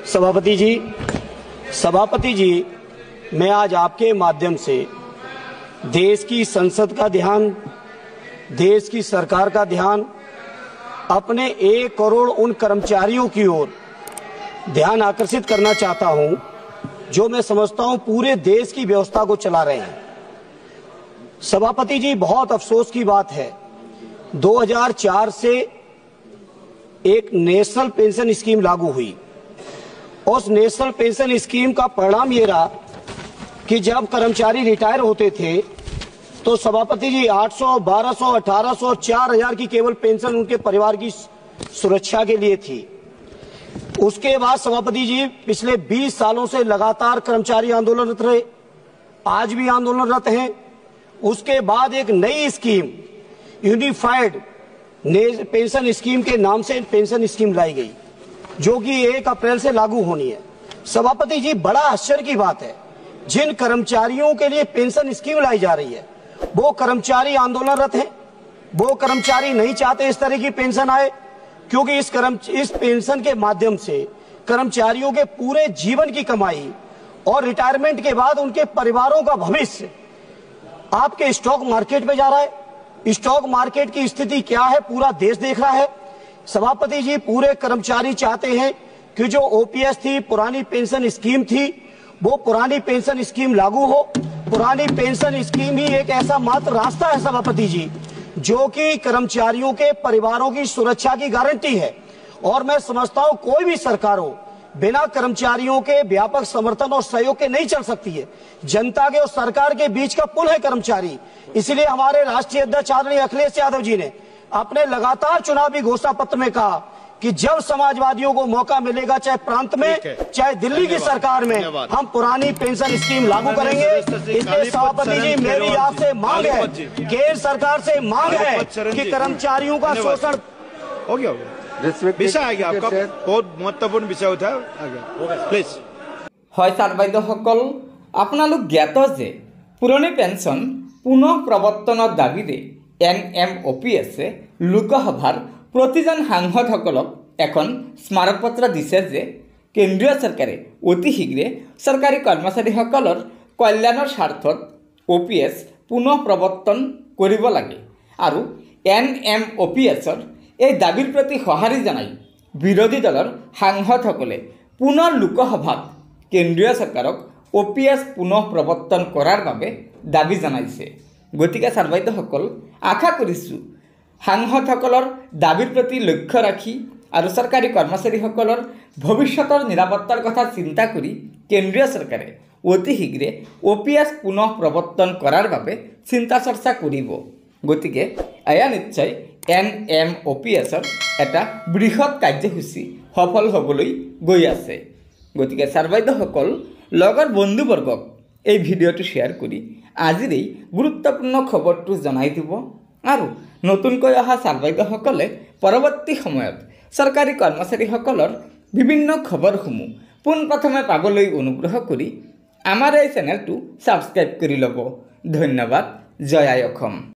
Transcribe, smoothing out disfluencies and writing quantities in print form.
सभापति जी, मैं आज आपके माध्यम से देश की संसद का ध्यान, देश की सरकार का ध्यान अपने 1 करोड़ उन कर्मचारियों की ओर ध्यान आकर्षित करना चाहता हूं, जो मैं समझता हूं पूरे देश की व्यवस्था को चला रहे हैं। सभापति जी, बहुत अफसोस की बात है, 2004 से एक नेशनल पेंशन स्कीम लागू हुई। उस नेशनल पेंशन स्कीम का परिणाम ये रहा कि जब कर्मचारी रिटायर होते थे तो सभापति जी 800, 1200, 1800, 4000 की केवल पेंशन उनके परिवार की सुरक्षा के लिए थी। उसके बाद सभापति जी पिछले 20 सालों से लगातार कर्मचारी आंदोलनरत रहे, आज भी आंदोलनरत हैं। उसके बाद एक नई स्कीम यूनिफाइड पेंशन स्कीम के नाम से पेंशन स्कीम लाई गई, जो कि 1 अप्रैल से लागू होनी है। सभापति जी, बड़ा आश्चर्य की बात है, जिन कर्मचारियों के लिए पेंशन स्कीम लाई जा रही है वो कर्मचारी आंदोलनरत हैं। वो कर्मचारी नहीं चाहते इस तरह की पेंशन आए, क्योंकि इस पेंशन के माध्यम से कर्मचारियों के पूरे जीवन की कमाई और रिटायरमेंट के बाद उनके परिवारों का भविष्य आपके स्टॉक मार्केट में जा रहा है। स्टॉक मार्केट की स्थिति क्या है पूरा देश देख रहा है। सभापति जी, पूरे कर्मचारी चाहते हैं कि जो ओपीएस थी, पुरानी पेंशन स्कीम थी, वो पुरानी पेंशन स्कीम लागू हो। पुरानी पेंशन स्कीम ही एक ऐसा मात्र रास्ता है सभापति जी, जो कि कर्मचारियों के परिवारों की सुरक्षा की गारंटी है। और मैं समझता हूं कोई भी सरकार हो, बिना कर्मचारियों के व्यापक समर्थन और सहयोग के नहीं चल सकती है। जनता के और सरकार के बीच का पुल है कर्मचारी। इसलिए हमारे राष्ट्रीय अध्यक्ष आदरणीय अखिलेश यादव जी ने अपने लगातार चुनावी घोषणा पत्र में कहा कि जब समाजवादियों को मौका मिलेगा, चाहे प्रांत में चाहे दिल्ली की सरकार में, हम पुरानी पेंशन स्कीम लागू करेंगे। इसलिए सभापति जी, मेरी आपसे मांग है, केंद्र सरकार से मांग है कि कर्मचारियों का शोषण हो गया विषय आ गया, आपका बहुत महत्वपूर्ण विषय होता है। प्लीज হয় ছাৰ বাইদেউসকল, আপোনালোক জ্ঞাত যে পুৰণি পেঞ্চন পুনঃ প্ৰৱৰ্তনৰ দাবীৰে NMOPSে লোকসভাৰ প্ৰতিজন সাংসদসকলক এখন স্মাৰকপত্ৰ দিছে যে কেন্দ্ৰীয় চৰকাৰে অতি শীঘ্ৰে চৰকাৰী কৰ্মচাৰীসকলৰ কল্যাণৰ স্বাৰ্থত OPS পুনঃ প্ৰৱৰ্তন কৰিব লাগে। আৰু NMOPSৰ এই দাবীৰ প্ৰতি সঁহাৰি জনাই বিৰোধী দলৰ সাংসদসকলে পুনৰ লোকসভাত কেন্দ্ৰীয় চৰকাৰক OPS পুনঃ প্ৰৱৰ্তন কৰাৰ বাবে দাবী জনাইছে। গতিকে ছাৰ বাইদেউসকল, আশা কৰিছোঁ সাংসদসকলৰ দাবীৰ প্ৰতি লক্ষ্য ৰাখি আৰু চৰকাৰী কৰ্মচাৰীসকলৰ ভৱিষ্যতৰ নিৰাপত্তাৰ কথা চিন্তা কৰি কেন্দ্ৰীয় চৰকাৰে অতি শীঘ্ৰে OPS পুনঃ প্ৰৱৰ্তন কৰাৰ বাবে চিন্তা চৰ্চা কৰিব। গতিকে এয়া নিশ্চয় NMOPSৰ এটা বৃহৎ কাৰ্যসূচী সফল হ'বলৈ গৈ আছে। গতিকে ছাৰ বাইদেউসকল, লগৰ বন্ধুবৰ্গক এই ভিডিঅ'টো শ্বেয়াৰ কৰি আজিৰ এই গুৰুত্বপূৰ্ণ খবৰটো জনাই দিব। আৰু নতুনকৈ অহা ছাৰ বাইদেউসকলে পৰৱৰ্তী সময়ত চৰকাৰী কৰ্মচাৰীসকলৰ বিভিন্ন খবৰসমূহ পোনপ্ৰথমে পাবলৈ অনুগ্ৰহ কৰি আমাৰ এই চেনেলটো ছাবস্ক্ৰাইব কৰি ল'ব। ধন্যবাদ। জয় আই অসম।